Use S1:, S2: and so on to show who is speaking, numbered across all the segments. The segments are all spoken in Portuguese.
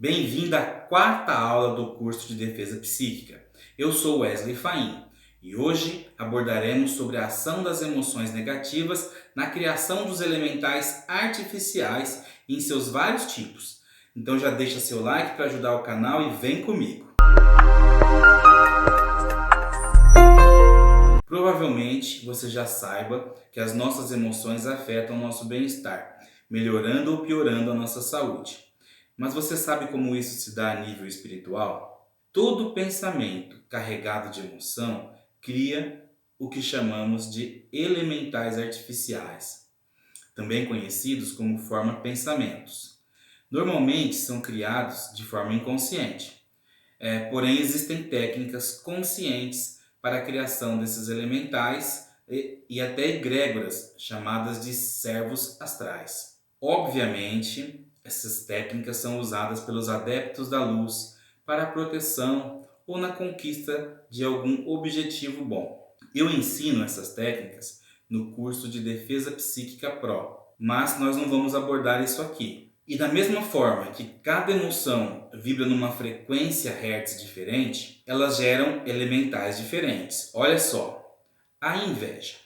S1: Bem-vindo à quarta aula do curso de Defesa Psíquica. Eu sou Wesley Faim e hoje abordaremos sobre a ação das emoções negativas na criação dos elementais artificiais em seus vários tipos. Então já deixa seu like para ajudar o canal e vem comigo. Provavelmente você já saiba que as nossas emoções afetam o nosso bem-estar, melhorando ou piorando a nossa saúde. Mas você sabe como isso se dá a nível espiritual? Todo pensamento carregado de emoção cria o que chamamos de elementais artificiais, também conhecidos como forma-pensamentos. Normalmente são criados de forma inconsciente, porém existem técnicas conscientes para a criação desses elementais e até egrégoras, chamadas de servos astrais. Obviamente, essas técnicas são usadas pelos adeptos da luz para a proteção ou na conquista de algum objetivo bom. Eu ensino essas técnicas no curso de Defesa Psíquica Pro, mas nós não vamos abordar isso aqui. E da mesma forma que cada emoção vibra numa frequência Hertz diferente, elas geram elementais diferentes. Olha só, a inveja.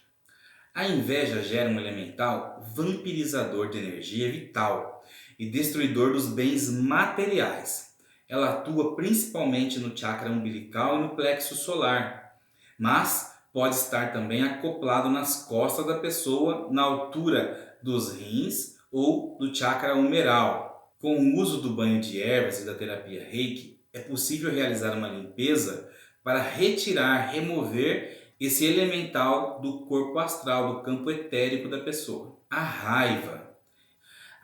S1: A inveja gera um elemental vampirizador de energia vital e destruidor dos bens materiais. Ela atua principalmente no chakra umbilical e no plexo solar, mas pode estar também acoplado nas costas da pessoa, na altura dos rins ou do chakra humeral. Com o uso do banho de ervas e da terapia Reiki, é possível realizar uma limpeza para retirar, remover esse elemental do corpo astral, do campo etérico da pessoa. A raiva.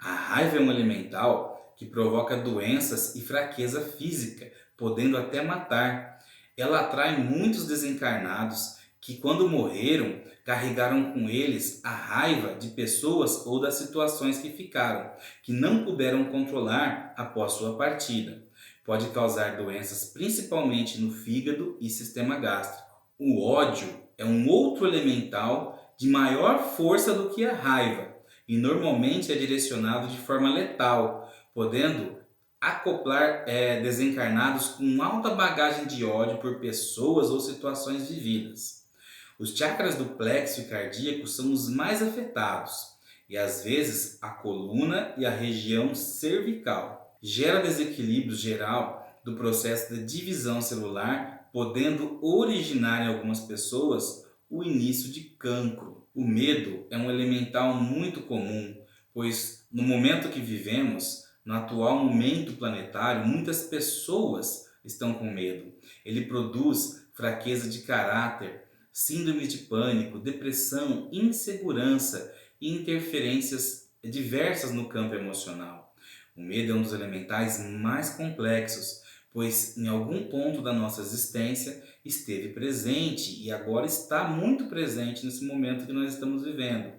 S1: A raiva é um elemental que provoca doenças e fraqueza física, podendo até matar. Ela atrai muitos desencarnados que, quando morreram, carregaram com eles a raiva de pessoas ou das situações que ficaram, que não puderam controlar após sua partida. Pode causar doenças principalmente no fígado e sistema gástrico. O ódio é um outro elemental de maior força do que a raiva e normalmente é direcionado de forma letal, podendo acoplar desencarnados com alta bagagem de ódio por pessoas ou situações vividas. Os chakras do plexo e cardíaco são os mais afetados e às vezes a coluna e a região cervical. Gera desequilíbrio geral do processo de divisão celular, podendo originar em algumas pessoas o início de cancro. O medo é um elemental muito comum, pois no momento que vivemos, no atual momento planetário, muitas pessoas estão com medo. Ele produz fraqueza de caráter, síndrome de pânico, depressão, insegurança e interferências diversas no campo emocional. O medo é um dos elementais mais complexos, pois em algum ponto da nossa existência esteve presente e agora está muito presente nesse momento que nós estamos vivendo,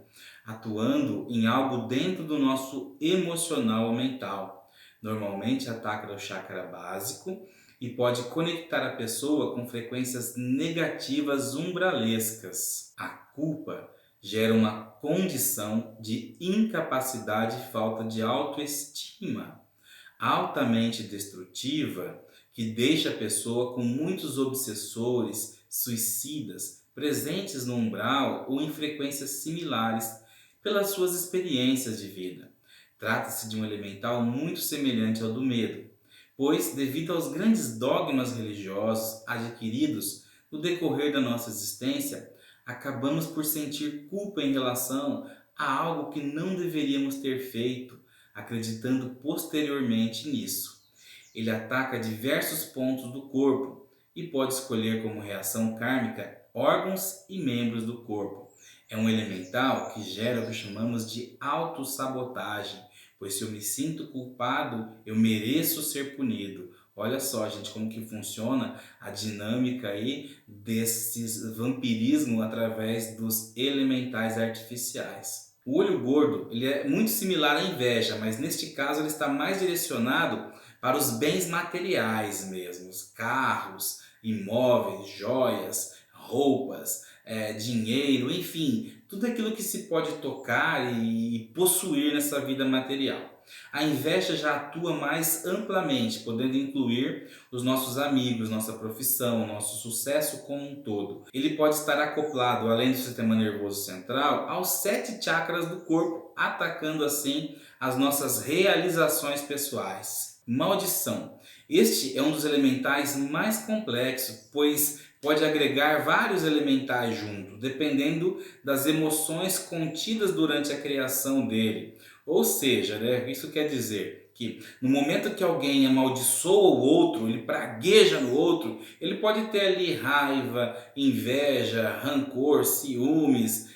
S1: atuando em algo dentro do nosso emocional ou mental. Normalmente ataca o chakra básico e pode conectar a pessoa com frequências negativas umbralescas. A culpa gera uma condição de incapacidade e falta de autoestima, altamente destrutiva, que deixa a pessoa com muitos obsessores, suicidas, presentes no umbral ou em frequências similares pelas suas experiências de vida. Trata-se de um elemental muito semelhante ao do medo, pois, devido aos grandes dogmas religiosos adquiridos no decorrer da nossa existência, acabamos por sentir culpa em relação a algo que não deveríamos ter feito, acreditando posteriormente nisso. Ele ataca diversos pontos do corpo e pode escolher como reação kármica órgãos e membros do corpo. É um elemental que gera o que chamamos de autossabotagem, pois se eu me sinto culpado, eu mereço ser punido. Olha só, gente, como que funciona a dinâmica aí desses vampirismo através dos elementais artificiais. O olho gordo, ele é muito similar à inveja, mas neste caso ele está mais direcionado para os bens materiais mesmos, carros, imóveis, joias, roupas, dinheiro, enfim, tudo aquilo que se pode tocar e possuir nessa vida material. A inveja já atua mais amplamente, podendo incluir os nossos amigos, nossa profissão, nosso sucesso como um todo. Ele pode estar acoplado, além do sistema nervoso central, aos 7 chakras do corpo, atacando assim as nossas realizações pessoais. Maldição. Este é um dos elementais mais complexos, pois pode agregar vários elementais junto, dependendo das emoções contidas durante a criação dele. Ou seja, isso quer dizer que no momento que alguém amaldiçoa o outro, ele pragueja no outro, ele pode ter ali raiva, inveja, rancor, ciúmes,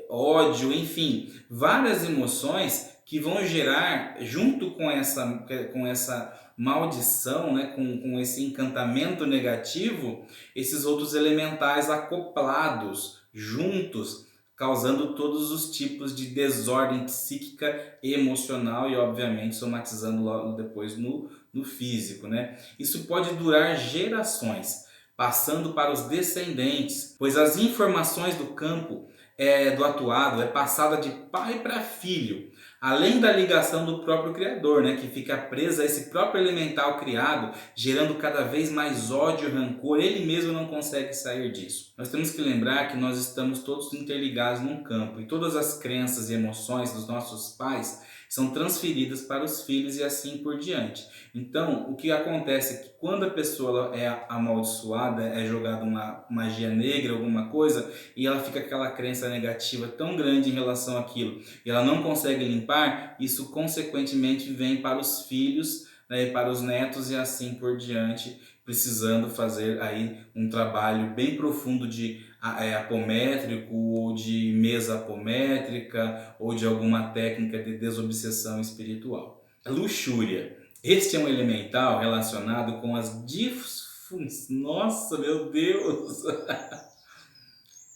S1: ódio, enfim, várias emoções que vão gerar, junto com essa maldição, né, com esse encantamento negativo, esses outros elementais acoplados, juntos, causando todos os tipos de desordem psíquica e emocional e, obviamente, somatizando logo depois no físico, né? Isso pode durar gerações, passando para os descendentes, pois as informações do campo do atuado é passada de pai para filho, além da ligação do próprio criador, né, que fica preso a esse próprio elemental criado, gerando cada vez mais ódio e rancor. Ele mesmo não consegue sair disso. Nós temos que lembrar que nós estamos todos interligados num campo e todas as crenças e emoções dos nossos pais são transferidas para os filhos e assim por diante. Então, o que acontece é que quando a pessoa é amaldiçoada, é jogada uma magia negra, alguma coisa, e ela fica com aquela crença negativa tão grande em relação àquilo, e ela não consegue limpar, isso consequentemente vem para os filhos, né, para os netos e assim por diante, precisando fazer aí um trabalho bem profundo de apométrico ou de mesa apométrica ou de alguma técnica de desobsessão espiritual. A luxúria. Este é um elemental relacionado com as disfunções. Nossa, meu Deus!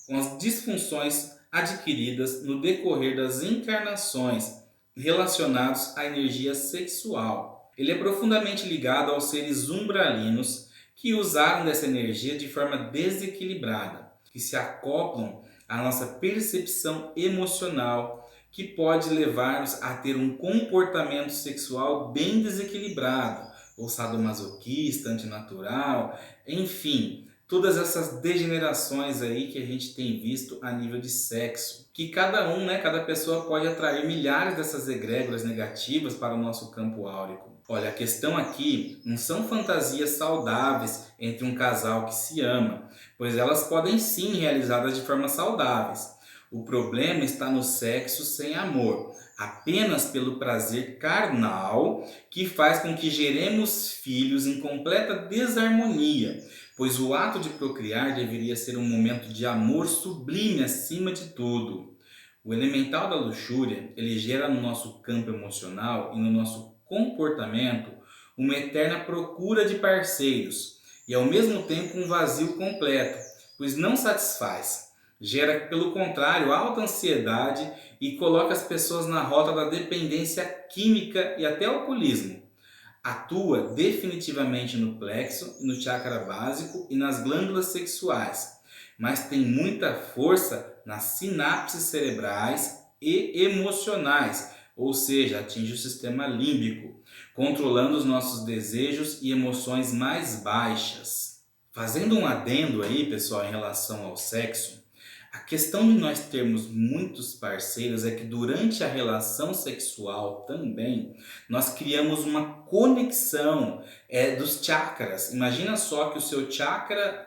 S1: Com as disfunções adquiridas no decorrer das encarnações relacionados à energia sexual. Ele é profundamente ligado aos seres umbralinos que usaram dessa energia de forma desequilibrada, que se acoplam à nossa percepção emocional, que pode levar-nos a ter um comportamento sexual bem desequilibrado, ou sadomasoquista, antinatural, enfim, todas essas degenerações aí que a gente tem visto a nível de sexo, que cada pessoa pode atrair milhares dessas egrégoras negativas para o nosso campo áurico. Olha, a questão aqui não são fantasias saudáveis entre um casal que se ama, pois elas podem sim realizadas de forma saudáveis. O problema está no sexo sem amor, apenas pelo prazer carnal, que faz com que geremos filhos em completa desarmonia, pois o ato de procriar deveria ser um momento de amor sublime acima de tudo. O elemental da luxúria, ele gera no nosso campo emocional e no nosso comportamento uma eterna procura de parceiros e ao mesmo tempo um vazio completo, pois não satisfaz. Gera, pelo contrário, alta ansiedade e coloca as pessoas na rota da dependência química e até alcoolismo. Atua definitivamente no plexo, no chakra básico e nas glândulas sexuais, mas tem muita força nas sinapses cerebrais e emocionais, ou seja, atinge o sistema límbico, controlando os nossos desejos e emoções mais baixas. Fazendo um adendo aí, pessoal, em relação ao sexo, a questão de nós termos muitos parceiros é que durante a relação sexual também nós criamos uma conexão dos chakras. Imagina só que o seu chakra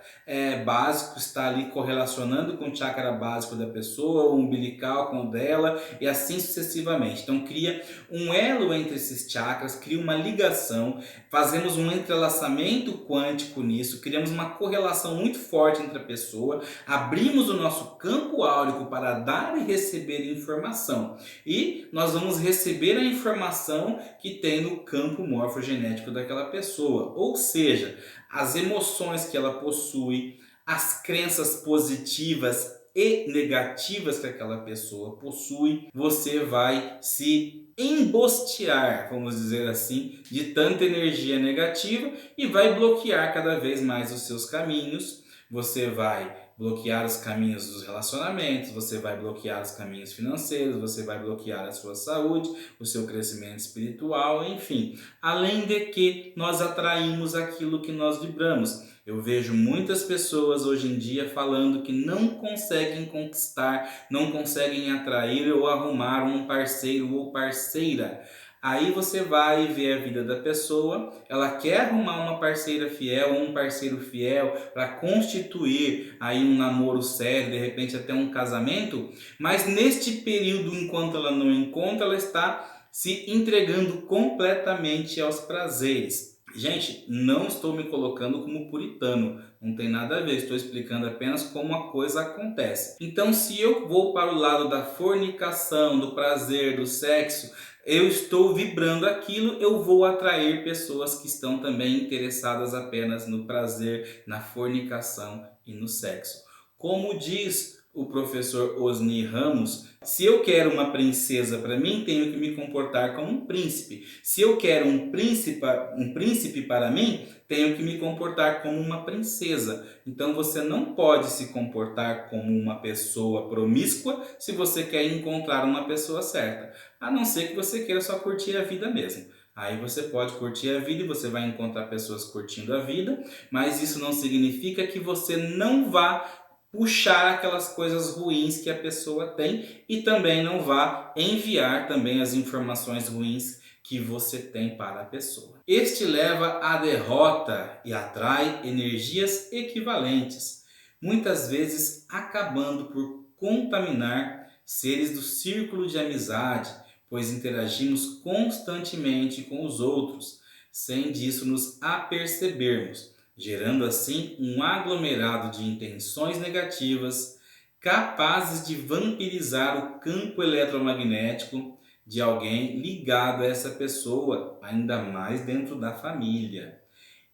S1: básico está ali correlacionando com o chakra básico da pessoa, o umbilical com o dela e assim sucessivamente. Então cria um elo entre esses chakras, cria uma ligação, fazemos um entrelaçamento quântico nisso, criamos uma correlação muito forte entre a pessoa, abrimos o nosso campo áurico para dar e receber informação. E nós vamos receber a informação que tem no campo morfogenético daquela pessoa. Ou seja, as emoções que ela possui, as crenças positivas e negativas que aquela pessoa possui, você vai se embostear, vamos dizer assim, de tanta energia negativa e vai bloquear cada vez mais os seus caminhos. Você vai bloquear os caminhos dos relacionamentos, você vai bloquear os caminhos financeiros, você vai bloquear a sua saúde, o seu crescimento espiritual, enfim. Além de que nós atraímos aquilo que nós vibramos. Eu vejo muitas pessoas hoje em dia falando que não conseguem conquistar, não conseguem atrair ou arrumar um parceiro ou parceira. Aí você vai ver a vida da pessoa, ela quer arrumar uma parceira fiel ou um parceiro fiel para constituir aí um namoro sério, de repente até um casamento, mas neste período, enquanto ela não encontra, ela está se entregando completamente aos prazeres. Gente, não estou me colocando como puritano, não tem nada a ver, estou explicando apenas como a coisa acontece. Então, se eu vou para o lado da fornicação, do prazer, do sexo, eu estou vibrando aquilo, eu vou atrair pessoas que estão também interessadas apenas no prazer, na fornicação e no sexo. Como diz o professor Osni Ramos, se eu quero uma princesa para mim, tenho que me comportar como um príncipe. Se eu quero um príncipe para mim, tenho que me comportar como uma princesa. Então você não pode se comportar como uma pessoa promíscua se você quer encontrar uma pessoa certa. A não ser que você queira só curtir a vida mesmo. Aí você pode curtir a vida e você vai encontrar pessoas curtindo a vida, mas isso não significa que você não vá puxar aquelas coisas ruins que a pessoa tem e também não vá enviar também as informações ruins que você tem para a pessoa. Este leva à derrota e atrai energias equivalentes, muitas vezes acabando por contaminar seres do círculo de amizade, pois interagimos constantemente com os outros, sem disso nos apercebermos, gerando assim um aglomerado de intenções negativas capazes de vampirizar o campo eletromagnético de alguém ligado a essa pessoa, ainda mais dentro da família.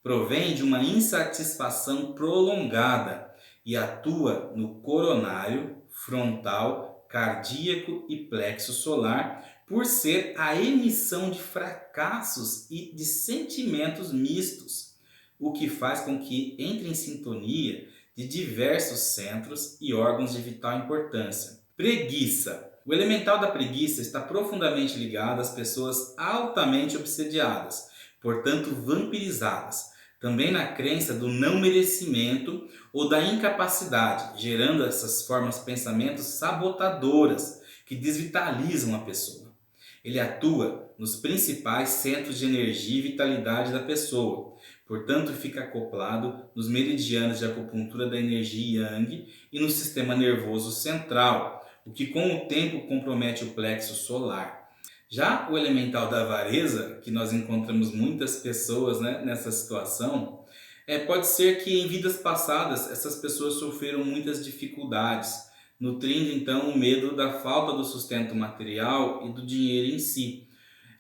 S1: Provém de uma insatisfação prolongada e atua no coronário, frontal, cardíaco e plexo solar, por ser a emissão de fracassos e de sentimentos mistos, o que faz com que entre em sintonia de diversos centros e órgãos de vital importância. Preguiça. O elemental da preguiça está profundamente ligado às pessoas altamente obsediadas, portanto vampirizadas, também na crença do não merecimento ou da incapacidade, gerando essas formas de pensamentos sabotadoras que desvitalizam a pessoa. Ele atua nos principais centros de energia e vitalidade da pessoa, portanto fica acoplado nos meridianos de acupuntura da energia Yang e no sistema nervoso central, o que com o tempo compromete o plexo solar. Já o elemental da avareza, que nós encontramos muitas pessoas, nessa situação, pode ser que em vidas passadas essas pessoas sofreram muitas dificuldades, nutrindo então o medo da falta do sustento material e do dinheiro em si.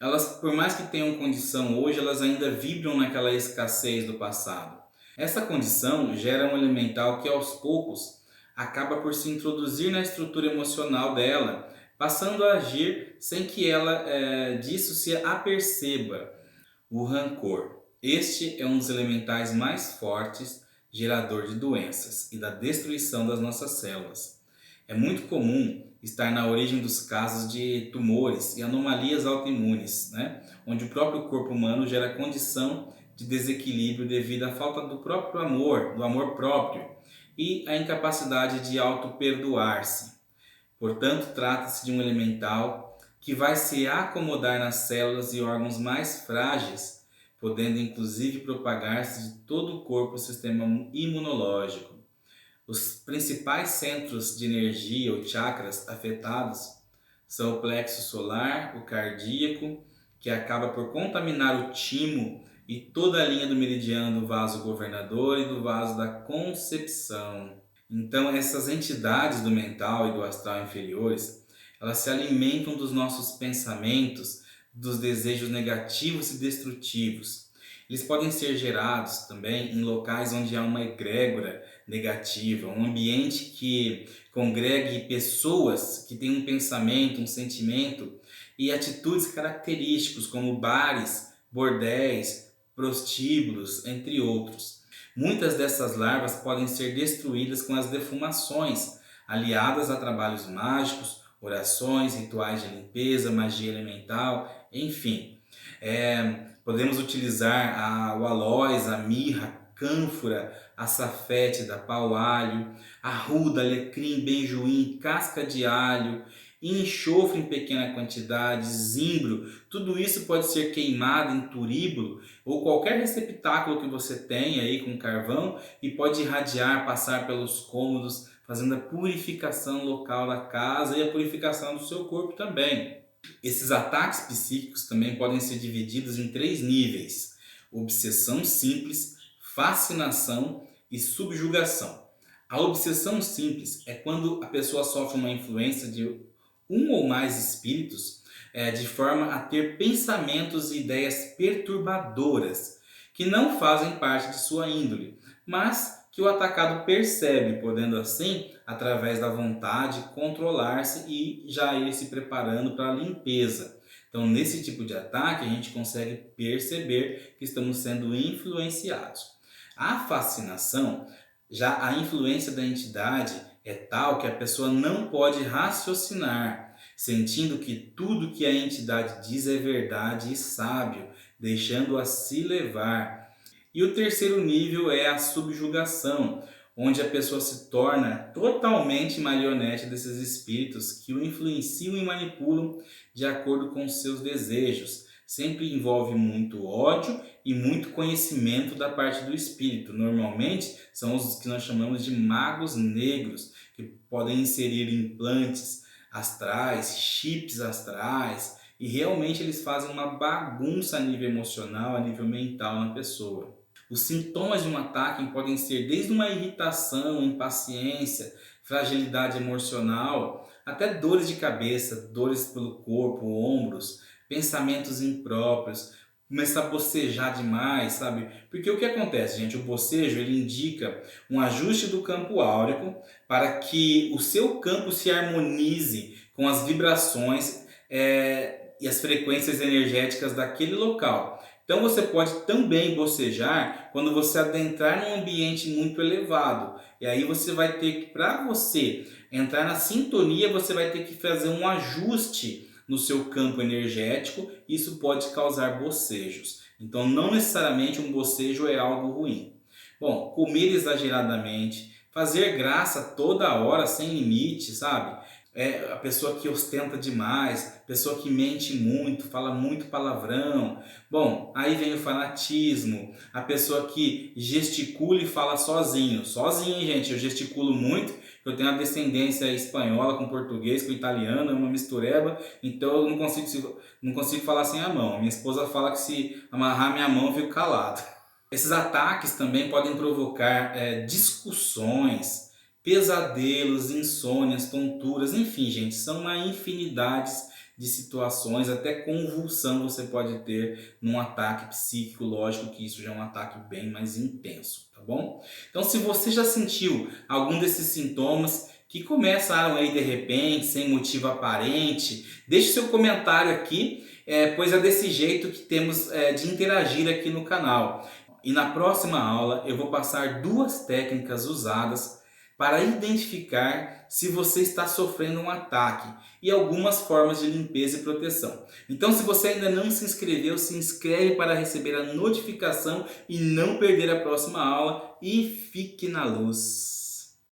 S1: Elas, por mais que tenham condição hoje, elas ainda vibram naquela escassez do passado. Essa condição gera um elemental que aos poucos acaba por se introduzir na estrutura emocional dela, passando a agir sem que ela disso se aperceba. O rancor. Este é um dos elementais mais fortes, gerador de doenças e da destruição das nossas células. É muito comum estar na origem dos casos de tumores e anomalias autoimunes, onde o próprio corpo humano gera condição de desequilíbrio devido à falta do próprio amor, do amor próprio e à incapacidade de auto-perdoar-se. Portanto, trata-se de um elemental que vai se acomodar nas células e órgãos mais frágeis, podendo inclusive propagar-se de todo o corpo, o sistema imunológico. Os principais centros de energia ou chakras afetados são o plexo solar, o cardíaco, que acaba por contaminar o timo e toda a linha do meridiano do vaso governador e do vaso da concepção. Então, essas entidades do mental e do astral inferiores, elas se alimentam dos nossos pensamentos, dos desejos negativos e destrutivos. Eles podem ser gerados também em locais onde há uma egrégora negativa, um ambiente que congregue pessoas que têm um pensamento, um sentimento e atitudes característicos, como bares, bordéis, prostíbulos, entre outros. Muitas dessas larvas podem ser destruídas com as defumações, aliadas a trabalhos mágicos, orações, rituais de limpeza, magia elemental, enfim. Podemos utilizar o aloés, a mirra, cânfora, açafete, pau-alho, arruda, alecrim, benjoim, casca de alho, enxofre em pequena quantidade, zimbro. Tudo isso pode ser queimado em turíbulo ou qualquer receptáculo que você tenha aí com carvão e pode irradiar, passar pelos cômodos, fazendo a purificação local da casa e a purificação do seu corpo também. Esses ataques psíquicos também podem ser divididos em 3 níveis: obsessão simples, fascinação e subjugação. A obsessão simples é quando a pessoa sofre uma influência de um ou mais espíritos, de forma a ter pensamentos e ideias perturbadoras que não fazem parte de sua índole, mas que o atacado percebe, podendo assim, através da vontade, controlar-se e já ir se preparando para a limpeza. Então, nesse tipo de ataque, a gente consegue perceber que estamos sendo influenciados. A fascinação, já a influência da entidade é tal que a pessoa não pode raciocinar, sentindo que tudo que a entidade diz é verdade e sábio, deixando-a se levar. E o terceiro nível é a subjugação, onde a pessoa se torna totalmente marionete desses espíritos que o influenciam e manipulam de acordo com os seus desejos. Sempre envolve muito ódio e muito conhecimento da parte do espírito. Normalmente são os que nós chamamos de magos negros, que podem inserir implantes astrais, chips astrais, e realmente eles fazem uma bagunça a nível emocional, a nível mental na pessoa. Os sintomas de um ataque podem ser desde uma irritação, impaciência, fragilidade emocional, até dores de cabeça, dores pelo corpo, ombros, pensamentos impróprios, começar a bocejar demais, sabe? Porque o que acontece, gente? O bocejo ele indica um ajuste do campo áurico para que o seu campo se harmonize com as vibrações e as frequências energéticas daquele local. Então você pode também bocejar quando você adentrar num ambiente muito elevado. E aí você vai ter que, para você entrar na sintonia, você vai ter que fazer um ajuste no seu campo energético. Isso pode causar bocejos. Então não necessariamente um bocejo é algo ruim. Bom, comer exageradamente, fazer graça toda hora sem limite, sabe? A pessoa que ostenta demais, pessoa que mente muito, fala muito palavrão. Bom, aí vem o fanatismo, a pessoa que gesticula e fala sozinho. Sozinho, gente, eu gesticulo muito, eu tenho uma descendência espanhola com português, com italiano, é uma mistureba, então eu não consigo falar sem a mão. Minha esposa fala que se amarrar minha mão eu fico calado. Esses ataques também podem provocar discussões, pesadelos, insônias, tonturas, enfim, gente, são uma infinidade de situações, até convulsão você pode ter num ataque psíquico. Lógico que isso já é um ataque bem mais intenso, tá bom? Então, se você já sentiu algum desses sintomas que começaram aí de repente, sem motivo aparente, deixe seu comentário aqui, pois é desse jeito que temos de interagir aqui no canal. E na próxima aula eu vou passar 2 técnicas usadas para identificar se você está sofrendo um ataque e algumas formas de limpeza e proteção. Então, se você ainda não se inscreveu, se inscreve para receber a notificação e não perder a próxima aula, e fique na luz.